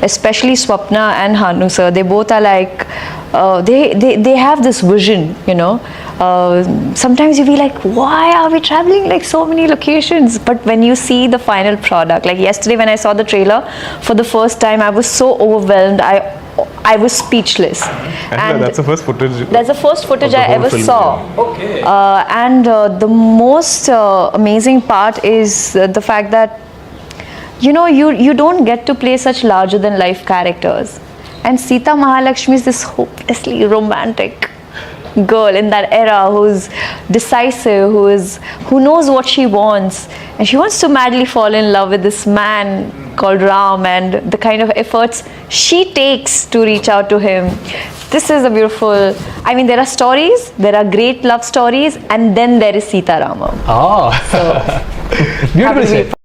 especially Swapna and Hanu sir, they both are like, they have this vision, you know. Sometimes you be like, why are we traveling like so many locations? But when you see the final product, like yesterday when I saw the trailer for the first time, I was so overwhelmed. I was speechless. And that's the first footage. That's the first footage I ever film, saw. yeah. Okay. And the most amazing part is the fact that, you know, you don't get to play such larger than life characters. And Sita Mahalakshmi is this hopelessly romantic girl in that era who's decisive, who knows what she wants, and she wants to madly fall in love with this man called Ram, and the kind of efforts she takes to reach out to him. This is a beautiful, I mean, there are stories, there are great love stories, and then there is Sita Ramam. Oh, So, beautiful. happy to be